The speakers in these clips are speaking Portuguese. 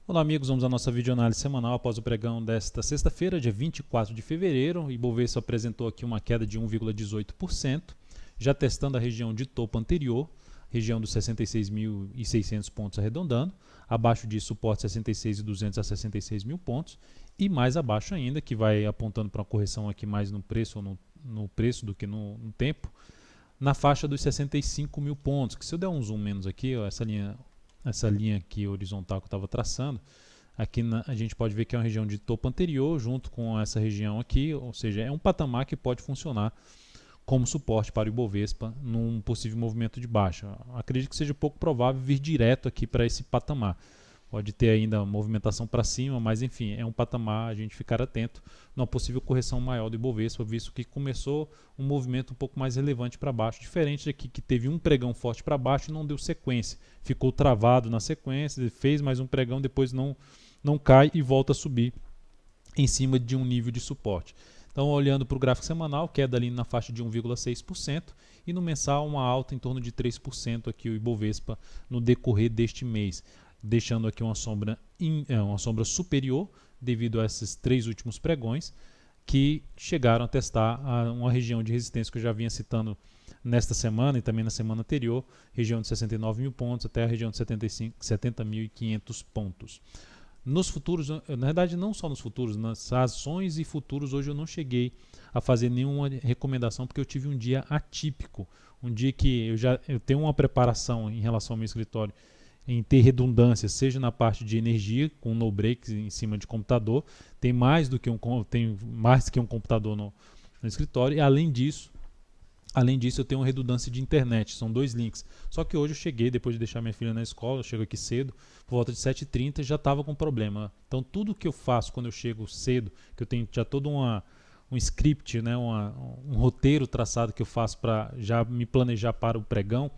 Olá amigos, vamos à nossa videoanálise semanal após o pregão desta sexta-feira, dia 24 de fevereiro. O Ibovespa apresentou aqui uma queda de 1,18%, já testando a região de topo anterior, região dos 66.600 pontos arredondando, abaixo de suporte 66.200 a 66.000 pontos, e mais abaixo ainda, que vai apontando para uma correção aqui mais no preço, no preço do que no tempo, na faixa dos 65.000 pontos, que se eu der um zoom menos aqui, ó, essa linha aqui horizontal que eu estava traçando, aqui a gente pode ver que é uma região de topo anterior junto com essa região aqui, ou seja, é um patamar que pode funcionar como suporte para o Ibovespa num possível movimento de baixa. Acredito que seja pouco provável vir direto aqui para esse patamar. Pode ter ainda movimentação para cima, mas enfim, é um patamar a gente ficar atento numa possível correção maior do Ibovespa, visto que começou um movimento um pouco mais relevante para baixo, diferente daqui que teve um pregão forte para baixo e não deu sequência. Ficou travado na sequência, fez mais um pregão, depois não cai e volta a subir em cima de um nível de suporte. Então, olhando para o gráfico semanal, queda ali na faixa de 1,6% e no mensal uma alta em torno de 3% aqui o Ibovespa no decorrer deste mês, deixando aqui uma sombra superior devido a esses três últimos pregões que chegaram a testar uma região de resistência que eu já vinha citando nesta semana e também na semana anterior, região de 69.000 pontos até a região de 70.500 pontos. Nos futuros, na verdade não só nos futuros, nas ações e futuros hoje eu não cheguei a fazer nenhuma recomendação porque eu tive um dia atípico, um dia que eu tenho uma preparação em relação ao meu escritório em ter redundância, seja na parte de energia, com no breaks em cima de computador, tem mais que um computador no escritório, e além disso eu tenho uma redundância de internet, são dois links. Só que hoje eu cheguei, depois de deixar minha filha na escola, eu chego aqui cedo, por volta de 7h30 já estava com problema. Então tudo que eu faço quando eu chego cedo, que eu tenho já todo um script, né, um roteiro traçado que eu faço para já me planejar para o pregão,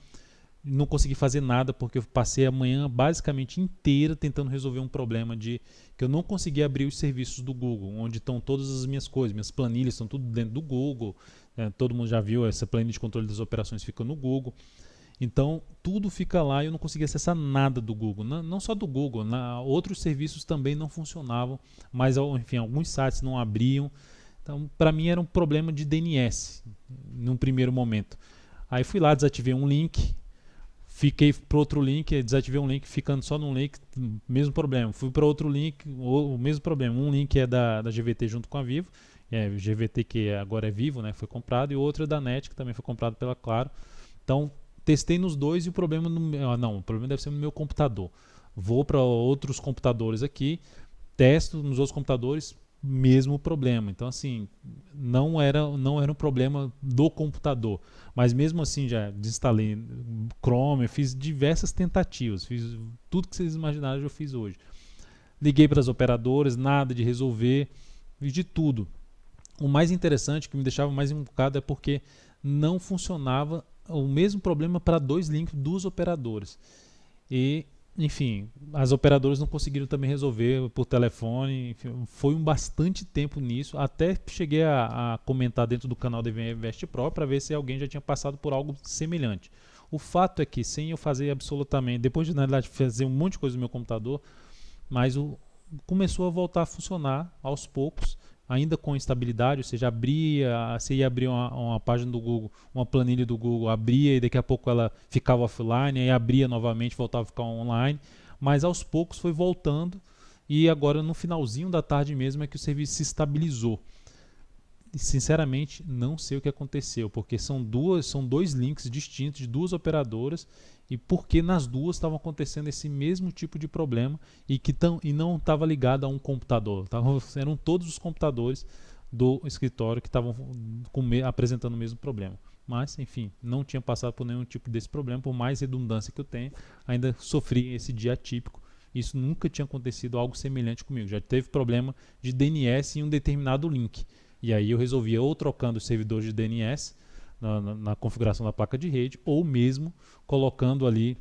não consegui fazer nada porque eu passei a manhã basicamente inteira tentando resolver um problema de que eu não consegui abrir os serviços do Google, onde estão todas as minhas coisas, minhas planilhas estão tudo dentro do Google, todo mundo já viu, essa planilha de controle das operações fica no Google, então tudo fica lá e eu não consegui acessar nada do Google, não só do Google, outros serviços também não funcionavam, mas enfim, alguns sites não abriam, então para mim era um problema de DNS num primeiro momento. Aí fui lá, desativei um link, fiquei para outro link, desativei um link, ficando só num link, mesmo problema. Fui para outro link, o mesmo problema. Um link é da GVT junto com a Vivo, GVT que agora é Vivo, né, foi comprado, e o outro é da NET, que também foi comprado pela Claro. Então, testei nos dois e o problema o problema deve ser no meu computador. Vou para outros computadores aqui, testo nos outros computadores, mesmo problema. Então, assim, não era um problema do computador, mas mesmo assim já desinstalei Chrome, fiz diversas tentativas, fiz tudo que vocês imaginaram eu fiz hoje. Liguei para as operadoras, nada de resolver, fiz de tudo. O mais interessante, que me deixava mais invocado, é porque não funcionava o mesmo problema para dois links dos operadores. E enfim, as operadoras não conseguiram também resolver por telefone, enfim, foi bastante tempo nisso, até cheguei a comentar dentro do canal da Invest Pro para ver se alguém já tinha passado por algo semelhante. O fato é que sem eu fazer absolutamente, depois de na realidade fazer um monte de coisa no meu computador, mas começou a voltar a funcionar aos poucos, ainda com instabilidade, ou seja, você ia abrir uma página do Google, uma planilha do Google, abria e daqui a pouco ela ficava offline, aí abria novamente, voltava a ficar online, mas aos poucos foi voltando e agora no finalzinho da tarde mesmo é que o serviço se estabilizou. E, sinceramente, não sei o que aconteceu, porque são dois links distintos de duas operadoras e porque nas duas estavam acontecendo esse mesmo tipo de problema e não estava ligado a um computador. Eram todos os computadores do escritório que estavam apresentando o mesmo problema. Mas, enfim, não tinha passado por nenhum tipo desse problema, por mais redundância que eu tenha, ainda sofri esse dia atípico. Isso nunca tinha acontecido algo semelhante comigo. Já teve problema de DNS em um determinado link. E aí eu resolvia ou trocando os servidores de DNS na configuração da placa de rede, ou mesmo colocando ali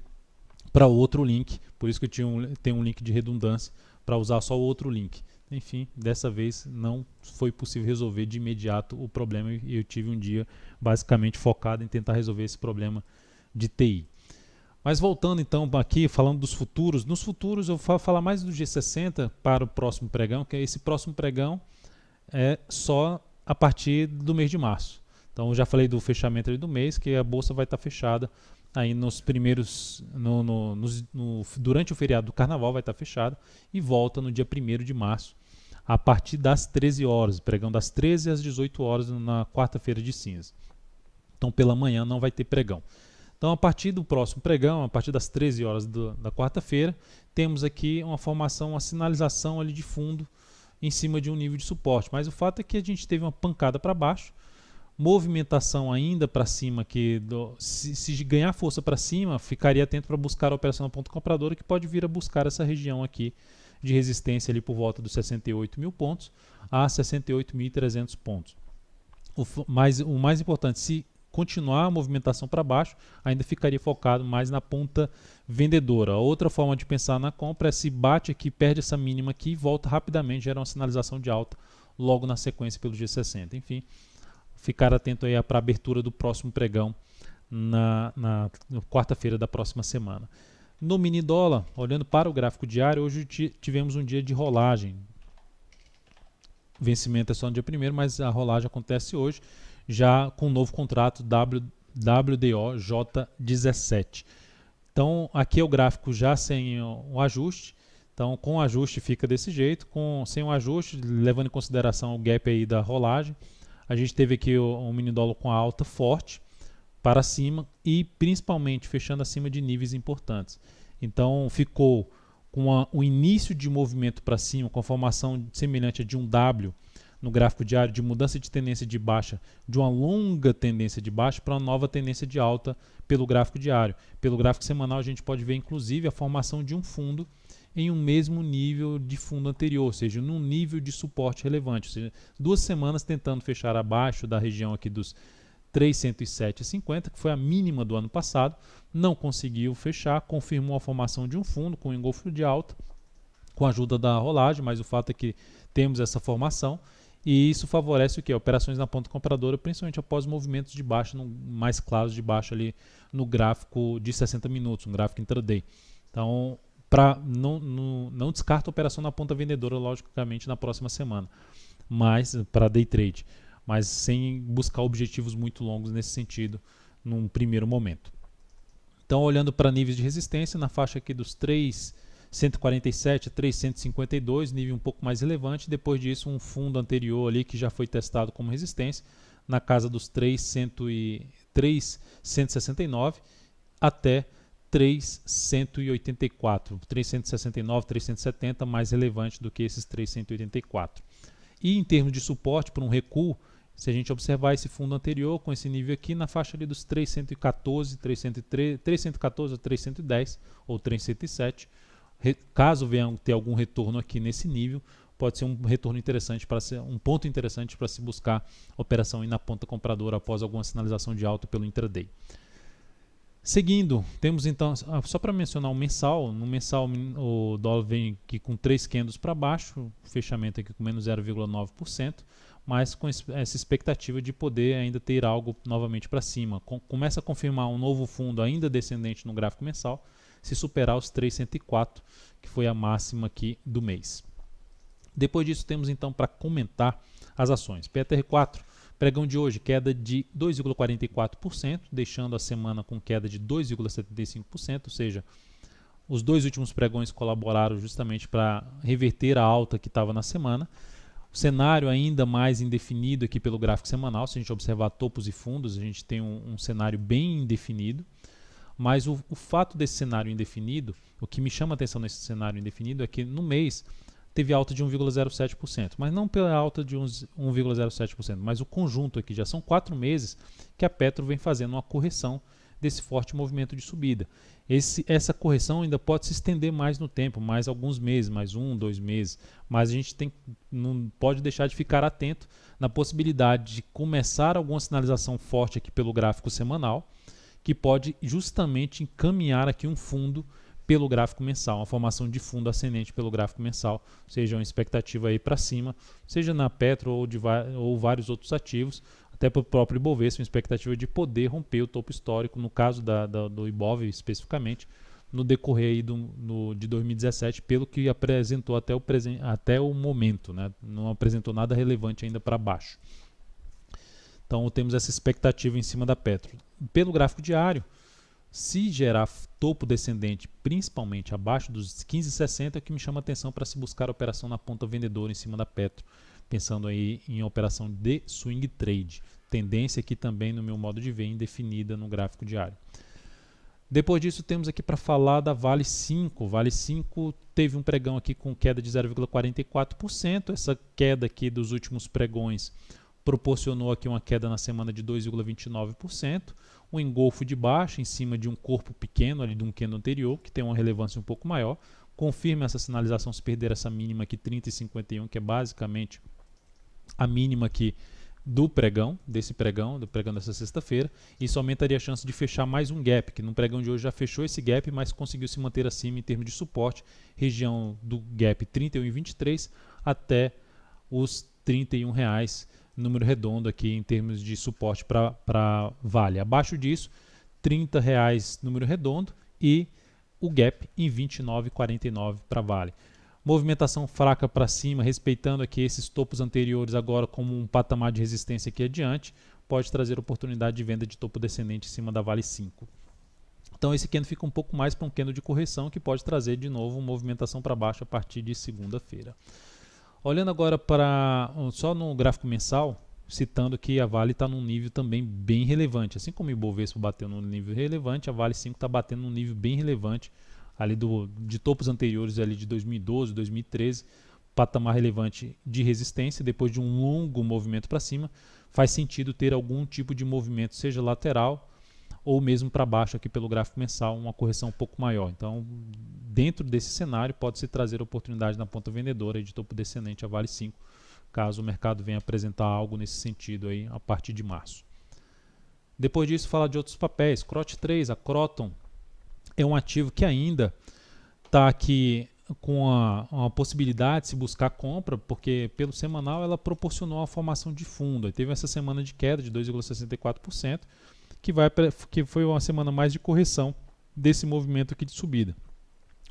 para outro link. Por isso que eu tenho um link de redundância para usar só o outro link. Enfim, dessa vez não foi possível resolver de imediato o problema e eu tive um dia basicamente focado em tentar resolver esse problema de TI. Mas voltando então aqui, falando dos futuros, nos futuros eu vou falar mais do G60 para o próximo pregão, que esse próximo pregão é só a partir do mês de março. Então eu já falei do fechamento do mês, que a bolsa vai estar fechada aí nos primeiros, durante o feriado do carnaval vai estar fechada e volta no dia 1º de março, a partir das 13 horas, pregão das 13 às 18 horas na quarta-feira de cinza. Então pela manhã não vai ter pregão. Então, a partir do próximo pregão, a partir das 13 horas da quarta-feira, temos aqui uma formação, uma sinalização ali de fundo em cima de um nível de suporte. Mas o fato é que a gente teve uma pancada para baixo, movimentação ainda para cima, que se ganhar força para cima, ficaria atento para buscar a operação na ponta compradora, que pode vir a buscar essa região aqui de resistência ali por volta dos 68 mil pontos a 68.300 pontos. O mais importante, se continuar a movimentação para baixo, ainda ficaria focado mais na ponta vendedora. Outra forma de pensar na compra é se bate aqui, perde essa mínima aqui, volta rapidamente, gera uma sinalização de alta logo na sequência pelo G60. Enfim, ficar atento aí para a abertura do próximo pregão na quarta-feira da próxima semana. No mini dólar, olhando para o gráfico diário, hoje tivemos um dia de rolagem. O vencimento é só no dia 1º, mas a rolagem acontece hoje, já com um novo contrato WDOJ17. Então aqui é o gráfico já sem o ajuste. Então com o ajuste fica desse jeito, sem o ajuste, levando em consideração o gap aí da rolagem, a gente teve aqui um mini dólar com a alta forte para cima e principalmente fechando acima de níveis importantes. Então ficou com o início de movimento para cima, com a formação semelhante a de um W no gráfico diário, de mudança de tendência de baixa, de uma longa tendência de baixa para uma nova tendência de alta pelo gráfico diário. Pelo gráfico semanal a gente pode ver inclusive a formação de um fundo em um mesmo nível de fundo anterior, ou seja, num nível de suporte relevante, ou seja, 2 semanas tentando fechar abaixo da região aqui dos 307,50, que foi a mínima do ano passado, não conseguiu fechar, confirmou a formação de um fundo com engolfo de alta, com a ajuda da rolagem, mas o fato é que temos essa formação e isso favorece o que? Operações na ponta compradora, principalmente após movimentos de baixa, mais claros de baixa ali no gráfico de 60 minutos, um gráfico intraday. Então, não descarta a operação na ponta vendedora, logicamente, na próxima semana, mas para day trade, mas sem buscar objetivos muito longos nesse sentido, num primeiro momento. Então, olhando para níveis de resistência, na faixa aqui dos 3.147 a 3.152, nível um pouco mais relevante. Depois disso, um fundo anterior ali que já foi testado como resistência, na casa dos 3.169 até 3.184. 369, 370, mais relevante do que esses 3.184. E em termos de suporte para um recuo, se a gente observar esse fundo anterior com esse nível aqui na faixa ali dos 314, 314 a 310 ou 307, caso venha ter algum retorno aqui nesse nível, pode ser um retorno interessante para ser um ponto interessante para se buscar operação na ponta compradora após alguma sinalização de alta pelo intraday. Seguindo, temos então, só para mencionar o mensal, no mensal o dólar vem aqui com 3 candles para baixo, fechamento aqui com menos 0,9%, mas com essa expectativa de poder ainda ter algo novamente para cima. Começa a confirmar um novo fundo ainda descendente no gráfico mensal, se superar os 304, que foi a máxima aqui do mês. Depois disso temos então para comentar as ações. PTR4, pregão de hoje, queda de 2,44%, deixando a semana com queda de 2,75%, ou seja, os 2 últimos pregões colaboraram justamente para reverter a alta que estava na semana. O cenário ainda mais indefinido aqui pelo gráfico semanal, se a gente observar topos e fundos, a gente tem um cenário bem indefinido, mas o fato desse cenário indefinido, o que me chama a atenção nesse cenário indefinido é que no mês teve alta de 1,07%, mas não pela alta de 1,07%, mas o conjunto aqui, já são 4 meses que a Petro vem fazendo uma correção desse forte movimento de subida. Essa correção ainda pode se estender mais no tempo, mais alguns meses, mais 1, 2 meses, mas a gente não pode deixar de ficar atento na possibilidade de começar alguma sinalização forte aqui pelo gráfico semanal, que pode justamente encaminhar aqui um fundo pelo gráfico mensal, uma formação de fundo ascendente pelo gráfico mensal, seja uma expectativa aí para cima, seja na Petro ou vários outros ativos, até para o próprio Ibovespa, uma expectativa de poder romper o topo histórico, no caso do Ibov especificamente, no decorrer aí de 2017, pelo que apresentou até o momento, né? Não apresentou nada relevante ainda para baixo. Então temos essa expectativa em cima da Petro. Pelo gráfico diário, se gerar topo descendente, principalmente abaixo dos 15,60, é o que me chama a atenção para se buscar operação na ponta vendedora em cima da Petro, pensando aí em operação de swing trade. Tendência aqui também, no meu modo de ver, indefinida no gráfico diário. Depois disso, temos aqui para falar da Vale 5. Vale 5 teve um pregão aqui com queda de 0,44%. Essa queda aqui dos últimos pregões proporcionou aqui uma queda na semana de 2,29%. Um engolfo de baixa em cima de um corpo pequeno, ali de um candle anterior, que tem uma relevância um pouco maior. Confirma essa sinalização se perder essa mínima aqui, 30,51, que é basicamente a mínima aqui do pregão dessa sexta-feira. Isso aumentaria a chance de fechar mais um gap, que no pregão de hoje já fechou esse gap, mas conseguiu se manter acima em termos de suporte, região do gap 31,23 até os R$31, número redondo aqui em termos de suporte para Vale. Abaixo disso, R$30, número redondo, e o gap em 29,49 para Vale. Movimentação fraca para cima, respeitando aqui esses topos anteriores agora como um patamar de resistência aqui adiante, pode trazer oportunidade de venda de topo descendente em cima da Vale 5. Então esse candle fica um pouco mais para um candle de correção que pode trazer de novo uma movimentação para baixo a partir de segunda-feira. Olhando agora só no gráfico mensal, citando que a Vale está num nível também bem relevante. Assim como o Ibovespa bateu num nível relevante, a Vale 5 está batendo num nível bem relevante ali de topos anteriores ali de 2012, 2013, patamar relevante de resistência. Depois de um longo movimento para cima, faz sentido ter algum tipo de movimento, seja lateral ou mesmo para baixo aqui pelo gráfico mensal, uma correção um pouco maior. Então, dentro desse cenário, pode-se trazer oportunidade na ponta vendedora de topo descendente a Vale 5, caso o mercado venha apresentar algo nesse sentido aí a partir de março. Depois disso, falar de outros papéis. CROT 3, a Croton, é um ativo que ainda está aqui com uma possibilidade de se buscar compra, porque pelo semanal ela proporcionou a formação de fundo. Aí teve essa semana de queda de 2,64%, que foi uma semana mais de correção desse movimento aqui de subida.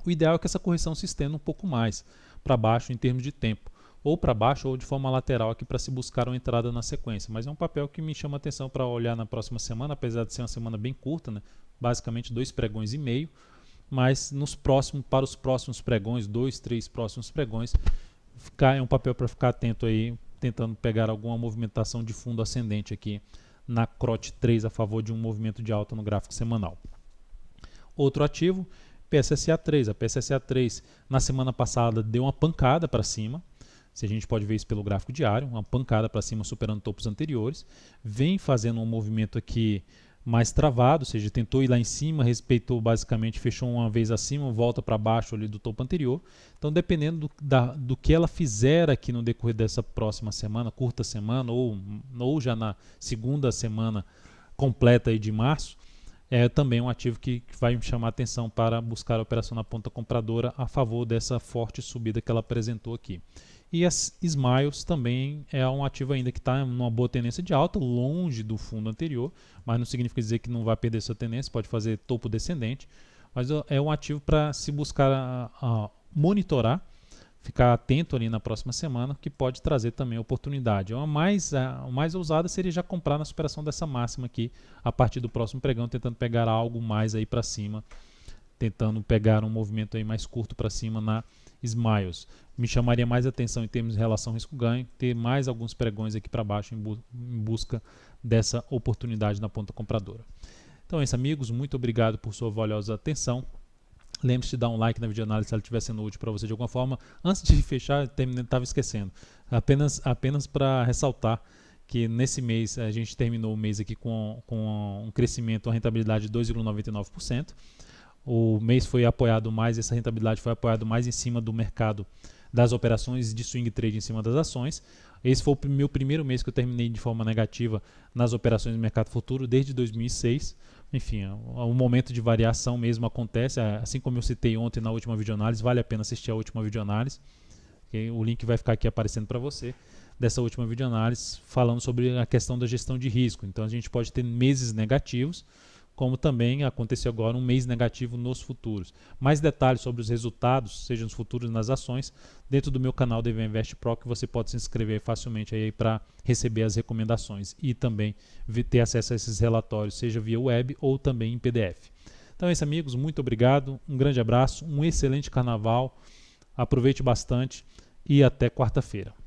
O ideal é que essa correção se estenda um pouco mais para baixo em termos de tempo, ou para baixo ou de forma lateral aqui para se buscar uma entrada na sequência. Mas é um papel que me chama a atenção para olhar na próxima semana, apesar de ser uma semana bem curta, né? Basicamente 2 pregões e meio, mas para os próximos pregões, 2, 3 próximos pregões, é um papel para ficar atento aí, tentando pegar alguma movimentação de fundo ascendente aqui na CROT 3 a favor de um movimento de alta no gráfico semanal. Outro ativo, PSSA 3. A PSSA 3 na semana passada deu uma pancada para cima. Se a gente pode ver isso pelo gráfico diário, uma pancada para cima superando topos anteriores, vem fazendo um movimento aqui mais travado, ou seja, tentou ir lá em cima, respeitou basicamente, fechou uma vez acima, volta para baixo ali do topo anterior. Então, dependendo do que ela fizer aqui no decorrer dessa próxima semana, curta semana, ou já na segunda semana completa aí de março, é também um ativo que vai me chamar a atenção para buscar a operação na ponta compradora a favor dessa forte subida que ela apresentou aqui. E as Smiles também é um ativo ainda que está numa boa tendência de alta, longe do fundo anterior, mas não significa dizer que não vai perder sua tendência, pode fazer topo descendente, mas é um ativo para se buscar monitorar, ficar atento ali na próxima semana, que pode trazer também oportunidade. A mais ousada seria já comprar na superação dessa máxima aqui, a partir do próximo pregão, tentando pegar algo mais aí para cima, tentando pegar um movimento aí mais curto para cima na Smiles. Me chamaria mais atenção em termos de relação risco-ganho, ter mais alguns pregões aqui para baixo em busca dessa oportunidade na ponta compradora. Então é isso, amigos, muito obrigado por sua valiosa atenção. Lembre-se de dar um like na videoanálise se ela estiver sendo útil para você de alguma forma. Antes de fechar, estava esquecendo, apenas para ressaltar que nesse mês a gente terminou o mês aqui com um crescimento, uma rentabilidade de 2,99%. O mês foi apoiado mais, essa rentabilidade foi apoiada mais em cima do mercado das operações de swing trade em cima das ações. Esse foi o meu primeiro mês que eu terminei de forma negativa nas operações do mercado futuro desde 2006. Enfim, um momento de variação mesmo acontece, assim como eu citei ontem na última videoanálise, vale a pena assistir a última videoanálise. O link vai ficar aqui aparecendo para você. dessa última videoanálise, falando sobre a questão da gestão de risco. Então a gente pode ter meses negativos, como também aconteceu agora um mês negativo nos futuros. Mais detalhes sobre os resultados, seja nos futuros nas ações, dentro do meu canal DV Invest Pro, que você pode se inscrever facilmente aí para receber as recomendações e também ter acesso a esses relatórios, seja via web ou também em PDF. Então é isso, amigos, muito obrigado, um grande abraço, um excelente carnaval, aproveite bastante e até quarta-feira.